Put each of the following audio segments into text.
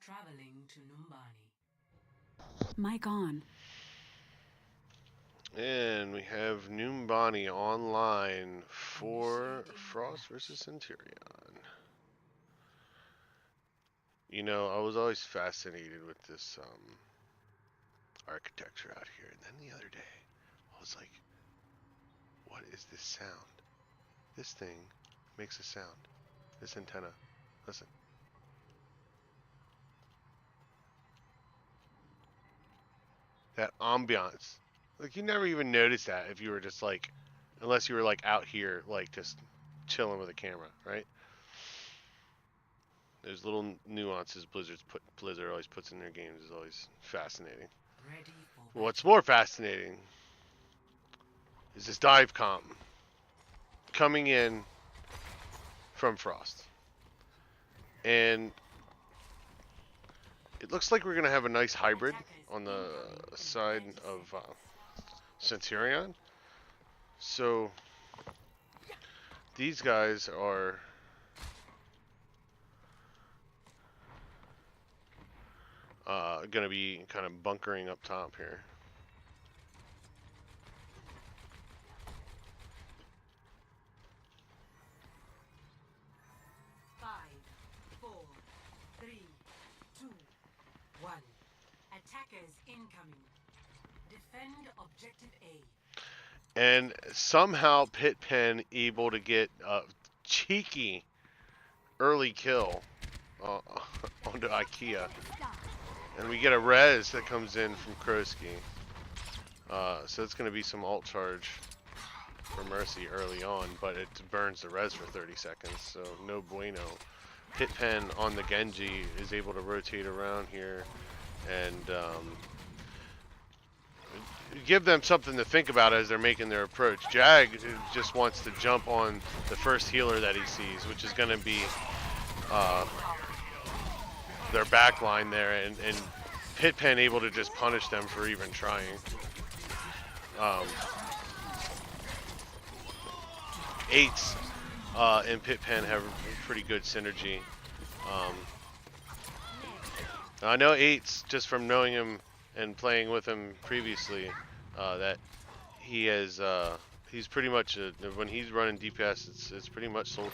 Traveling to Numbani. Mic on. And we have Numbani online for Frost versus Centurion. You know, I was always fascinated with this architecture out here. And then the other day, I was like, what is this sound? This thing makes a sound. This antenna. Listen. That ambiance. Like, you never even noticed that if you were just like, unless you were like out here, like just chilling with a camera, right? There's little nuances Blizzard always puts in their games is always fascinating. Ready for What's more fascinating is this dive comp coming in from Frost. And it looks like we're going to have a nice hybrid on the side of Centurion. So these guys are going to be kind of bunkering up top here. Five, 4, 3, 2, 1. Attackers incoming. Defend objective A. And somehow Pitpen able to get a cheeky early kill onto IKEA. And we get a res that comes in from Krosky. So it's going to be some alt charge for Mercy early on, but it burns the res for 30 seconds, so no bueno. Pitpen on the Genji is able to rotate around here and give them something to think about as they're making their approach. Jag just wants to jump on the first healer that he sees, which is going to be their back line there, and Pitpen able to just punish them for even trying. Eights and Pitpen have pretty good synergy. I know Eights, just from knowing him and playing with him previously, that he has he's pretty much when he's running DPS, it's pretty much soldier.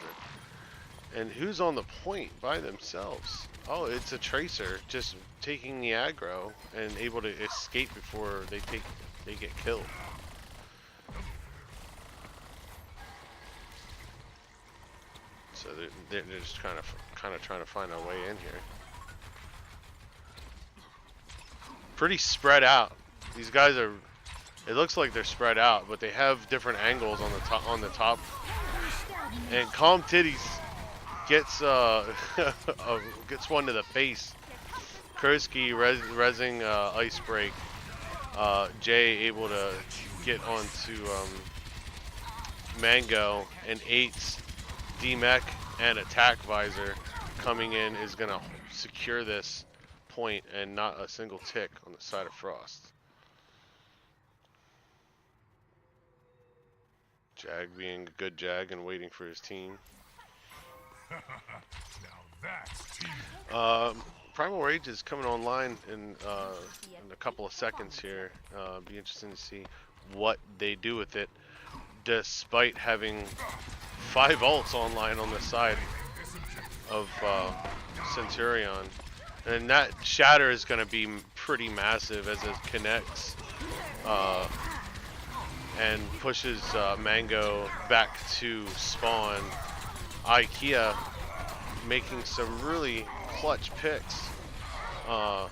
And who's on the point by themselves? Oh, it's a Tracer just taking the aggro and able to escape before they get killed. So they're just kind of trying to find a way in here. Pretty spread out. These guys are. It looks like they're spread out, but they have different angles on the top. And Calm Titties gets gets one to the face. Krosky resing Ice Break. Jay able to get onto Mango, and Eights DMEC and Attack Visor coming in is gonna secure this point and not a single tick on the side of Frost. Jag being a good Jag and waiting for his team. Primal Rage is coming online in a couple of seconds here. Be interesting to see what they do with it, despite having 5 ults online on the side of Centurion. And that shatter is going to be pretty massive as it connects and pushes Mango back to spawn. IKEA making some really clutch picks. Oh,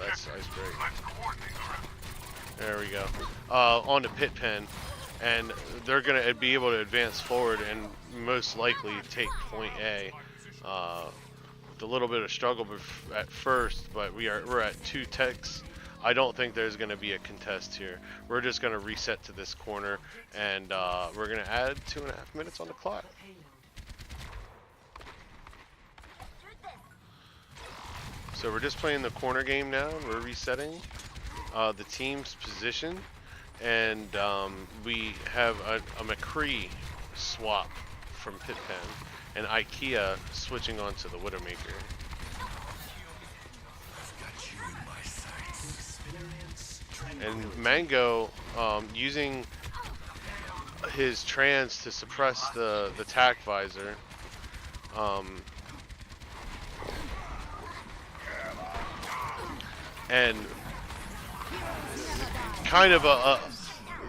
that's Ice Break. There we go. Onto Pitpen, and they're going to be able to advance forward and most likely take point A. With a little bit of struggle at first, but we're at 2 ticks. I don't think there's going to be a contest here. We're just going to reset to this corner, and we're going to add 2.5 minutes on the clock. So we're just playing the corner game now. We're resetting the team's position, and we have a McCree swap from Pitpen, and IKEA switching on to the Widowmaker. And Mango, using his trance to suppress the tac visor, and kind of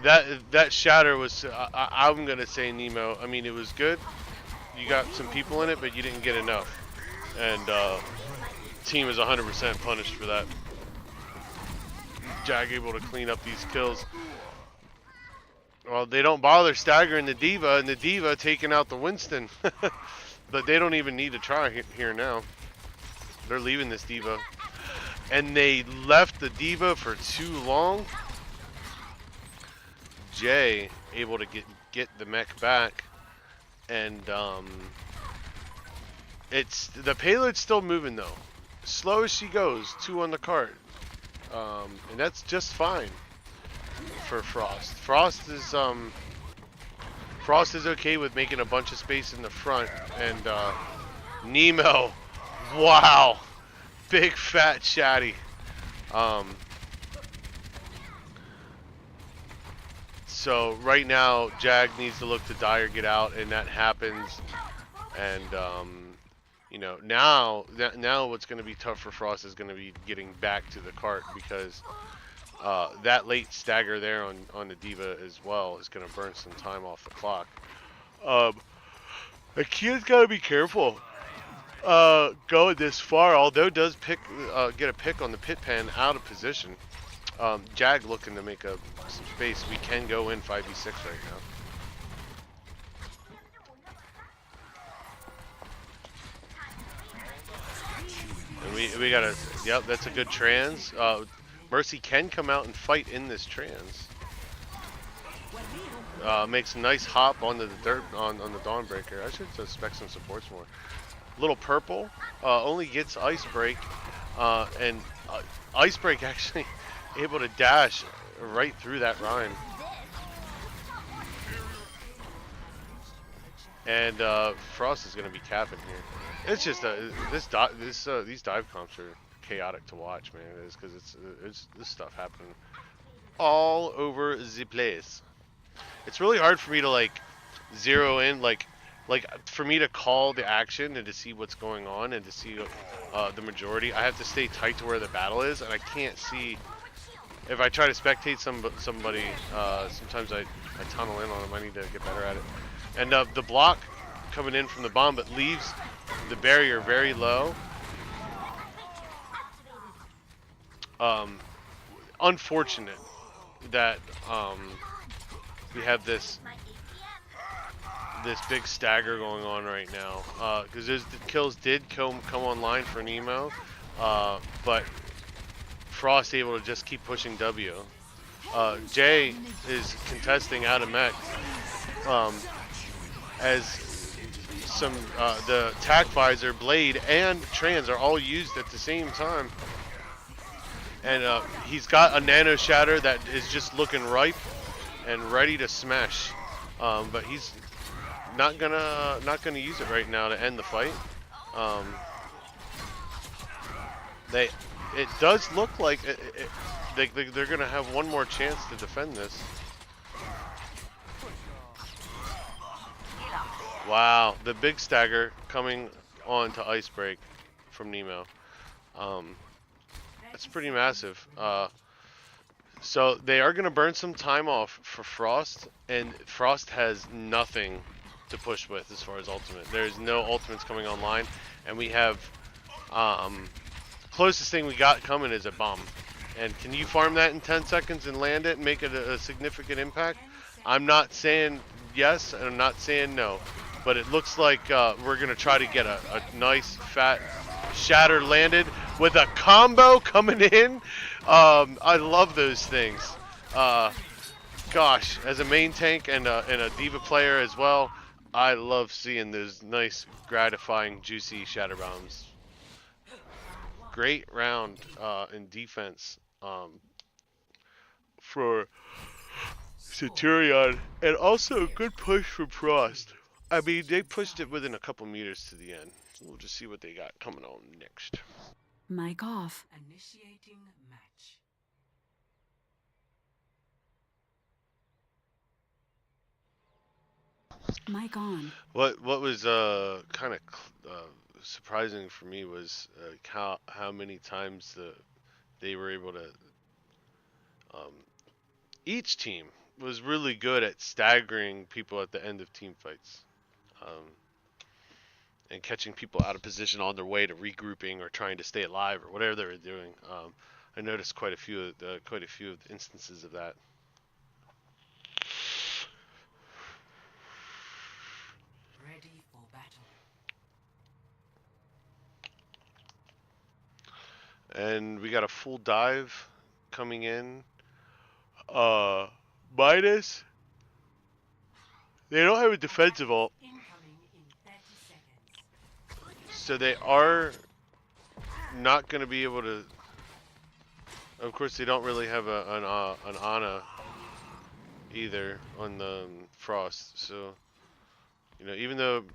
that shatter was, I'm gonna say, Nemo, I mean, it was good. You got some people in it, but you didn't get enough, and team is 100% punished for that. Jag able to clean up these kills. Well, they don't bother staggering the D.Va, and the D.Va taking out the Winston. But they don't even need to try here now. They're leaving this D.Va. And they left the D.Va for too long. Jay able to get the mech back. And it's the payload's still moving though. Slow as she goes, 2 on the cart. And that's just fine for Frost. Frost is okay with making a bunch of space in the front. And Nemo, wow, big fat Shaddy. So right now, Jag needs to look to die or get out, and that happens. And you know, now what's going to be tough for Frost is going to be getting back to the cart, because that late stagger there on the D.Va as well is going to burn some time off the clock. Akia's got to be careful going this far, although does get a pick on the pit pen out of position. Jag looking to make some space. We can go in 5v6 right now. And we got a, yep, that's a good trans. Mercy can come out and fight in this trans. Makes a nice hop onto the dirt on the Dawnbreaker. I should expect some supports more. Little purple only gets Ice Break, and Ice Break actually able to dash right through that Rhine. And Frost is going to be capping here. It's just these dive comps are chaotic to watch, man. It is, because it's this stuff happening all over the place. It's really hard for me to like zero in, like for me to call the action and to see what's going on and to see the majority. I have to stay tight to where the battle is, and I can't see. If I try to spectate somebody, sometimes I tunnel in on them. I need to get better at it. And the block coming in from the bomb, but leaves the barrier very low. Unfortunate that we have this big stagger going on right now, because those kills did come online for Nemo, but Frost able to just keep pushing W. Jay is contesting out of mech, as some the tac visor, blade, and trans are all used at the same time, and he's got a nano shatter that is just looking ripe and ready to smash, but he's not gonna use it right now to end the fight. It does look like they're gonna have one more chance to defend this. Wow, the big stagger coming on to Ice Break from Nemo. That's pretty massive. So they are gonna burn some time off for Frost, and Frost has nothing to push with as far as ultimate. There's no ultimates coming online, and we have closest thing we got coming is a bomb. And can you farm that in 10 seconds and land it and make it a significant impact? I'm not saying yes, and I'm not saying no, but it looks like we're gonna try to get a nice fat shatter landed with a combo coming in. I love those things. Gosh, as a main tank and a D.Va player as well, I love seeing those nice, gratifying, juicy shatter bombs. Great round in defense for Centurion, and also a good push from Frost. I mean, they pushed it within a couple meters to the end. So we'll just see what they got coming on next. Mic off. Initiating match. Mic on. What was kind of surprising for me was how many times they were able to um, each team was really good at staggering people at the end of team fights, and catching people out of position on their way to regrouping or trying to stay alive or whatever they were doing. I noticed quite a few of the instances of that. Ready for battle. And we got a full dive coming in. Minus. They don't have a defensive ult, Incoming in 30 seconds. so they are not going to be able to. Of course, they don't really have an Ana either on the Frost. So, you know, even though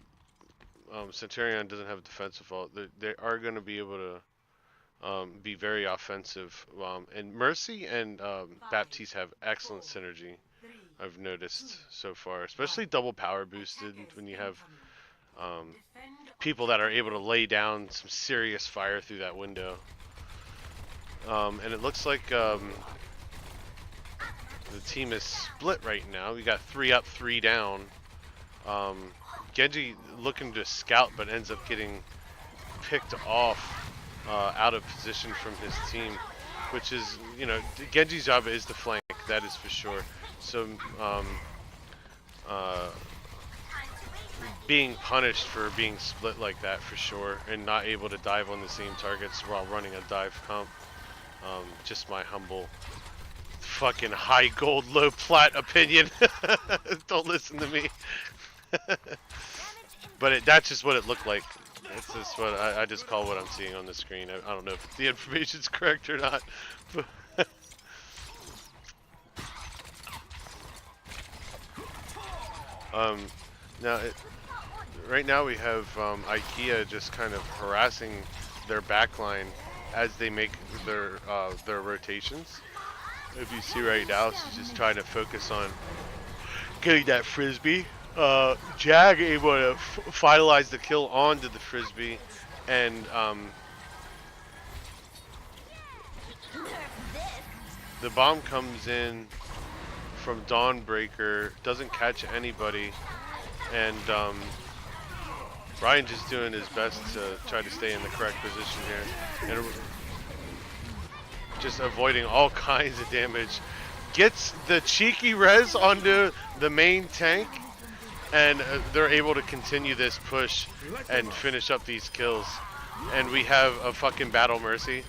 Centurion doesn't have a defensive ult, they are going to be able to be very offensive. And Mercy and Baptiste have excellent synergy. I've noticed so far, especially double power boosted when you have people that are able to lay down some serious fire through that window. And it looks like the team is split right now. We got 3 up, 3 down. Genji looking to scout, but ends up getting picked off out of position from his team, which is, you know, Genji's job is to flank, that is for sure. So being punished for being split like that for sure, and not able to dive on the same targets while running a dive comp. Just my humble fucking high gold low plat opinion. Don't listen to me. But that's just what it looked like. It's just what I just call what I'm seeing on the screen. I don't know if the information's correct or not. But now, right now we have IKEA just kind of harassing their backline as they make their rotations. If you see right now, she's just trying to focus on getting that frisbee. Jag able to finalize the kill onto the frisbee, and the bomb comes in from Dawnbreaker, doesn't catch anybody, and Brian just doing his best to try to stay in the correct position here, and just avoiding all kinds of damage. Gets the cheeky res onto the main tank, and they're able to continue this push and finish up these kills. And we have a fucking Battle Mercy.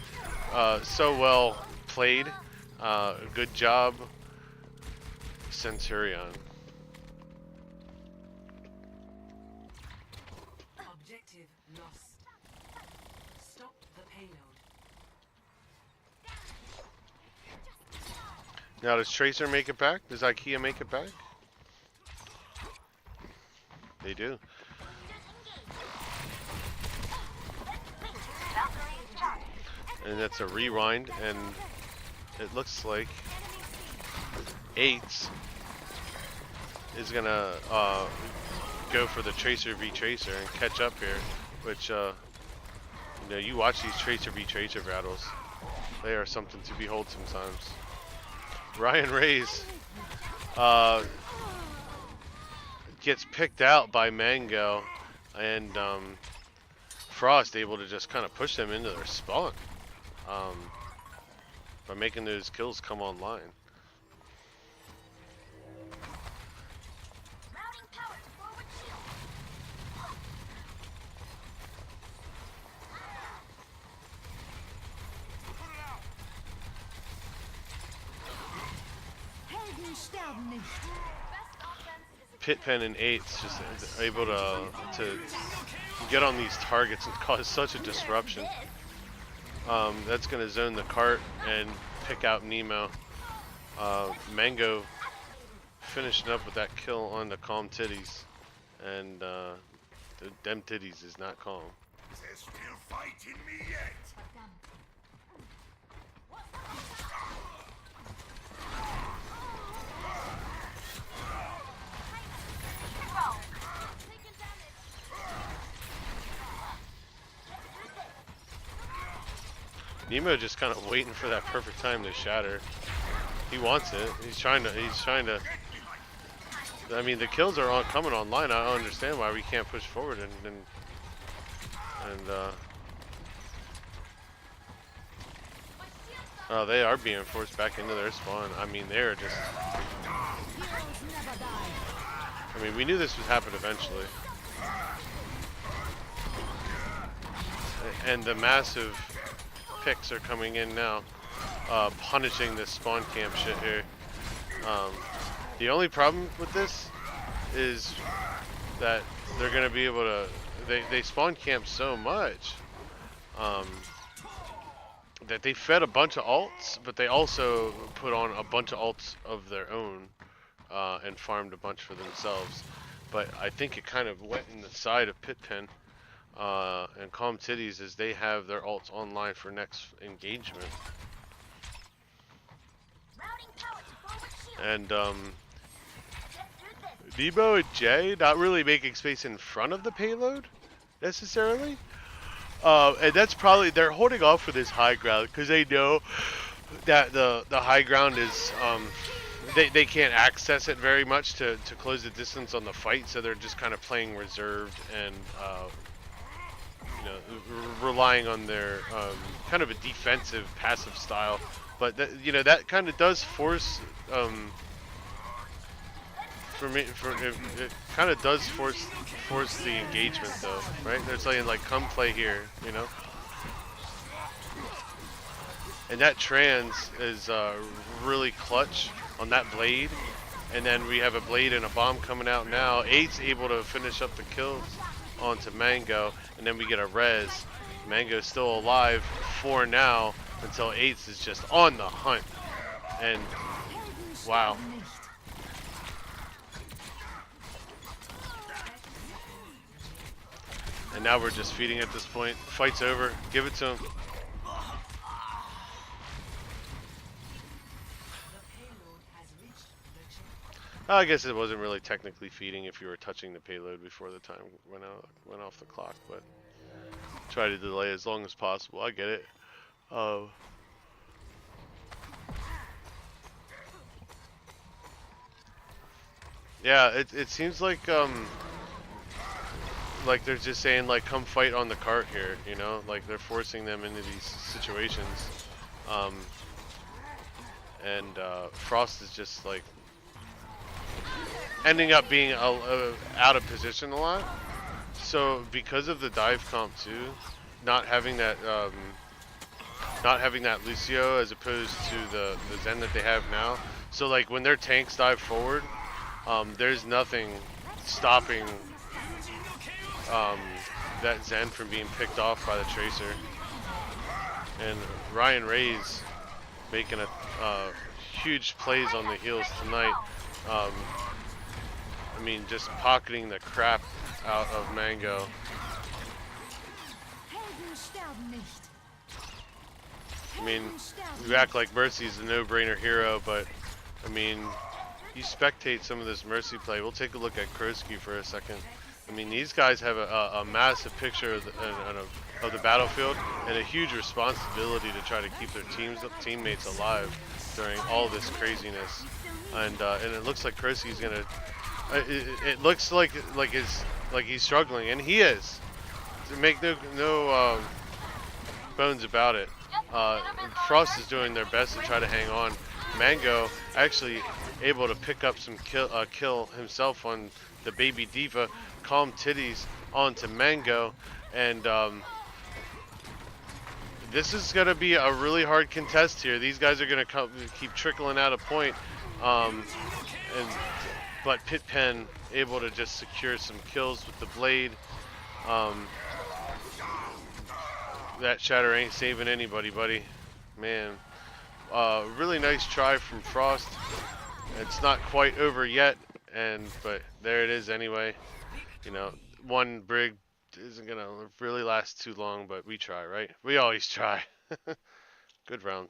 So well played. Good job, Centurion. Objective lost. Stop the payload. Now, does Tracer make it back? Does IKEA make it back? They do. And that's a rewind, and it looks like 8 is gonna go for the Tracer v Tracer and catch up here, which you know, you watch these Tracer v Tracer battles, they are something to behold sometimes. Ryan Rays gets picked out by Mango, and Frost able to just kind of push them into their spawn by making those kills come online. Pitpen and 8's just able to get on these targets and cause such a disruption. That's going to zone the cart and pick out Nemo. Mango finishing up with that kill on the calm titties, and them titties is not calm. They're still fighting me yet. Nemo just kind of waiting for that perfect time to shatter. He wants it. He's trying to. I mean, the kills are coming online. I don't understand why we can't push forward and oh, they are being forced back into their spawn. I mean, they're just. I mean, we knew this would happen eventually. And the massive picks are coming in now, punishing this spawn camp shit here. The only problem with this is that they're going to be able to. They spawn camp so much that they fed a bunch of alts, but they also put on a bunch of alts of their own and farmed a bunch for themselves. But I think it kind of went in the side of Pit-Pen and Calm Titties as they have their alts online for next engagement. And Debo and Jay not really making space in front of the payload necessarily. And that's probably, they're holding off for this high ground because they know that the high ground is, they can't access it very much to close the distance on the fight, so they're just kind of playing reserved and, you know, relying on their kind of a defensive, passive style. But, you know, that kind of does force, it kind of does force the engagement though, right? They're saying like, come play here, you know? And that trans is really clutch on that blade. And then we have a blade and a bomb coming out now. 8's able to finish up the kills onto Mango, and then we get a res. Mango's still alive for now until 8's is just on the hunt. And wow. And now we're just feeding at this point. Fight's over. Give it to him. I guess it wasn't really technically feeding if you were touching the payload before the time went off the clock, but try to delay as long as possible. I get it. Yeah, it seems like they're just saying like, come fight on the cart here, you know, like they're forcing them into these situations. Frost is just like ending up being out of position a lot. So because of the dive comp too, not having that Lucio as opposed to the Zen that they have now. So like when their tanks dive forward, there's nothing stopping that Zen from being picked off by the Tracer. And Ryan Ray's making a huge plays on the heels tonight. I mean, just pocketing the crap out of Mango. I mean, you act like Mercy's a no-brainer hero, but I mean, you spectate some of this Mercy play. We'll take a look at Krosky for a second. I mean, these guys have a massive picture of the battlefield and a huge responsibility to try to keep their teammates alive during all this craziness. And it looks like Krosky's gonna. It looks like he's struggling, and he is. To make no bones about it. Frost is doing their best to try to hang on. Mango actually able to pick up some kill himself on the baby diva. Calm Titties onto Mango, and this is going to be a really hard contest here. These guys are going to keep trickling out a point, but Pit-Pen able to just secure some kills with the blade. That shatter ain't saving anybody, buddy. Man, really nice try from Frost. It's not quite over yet, but there it is anyway. You know, one brig isn't gonna really last too long, but we try, right? We always try. Good round.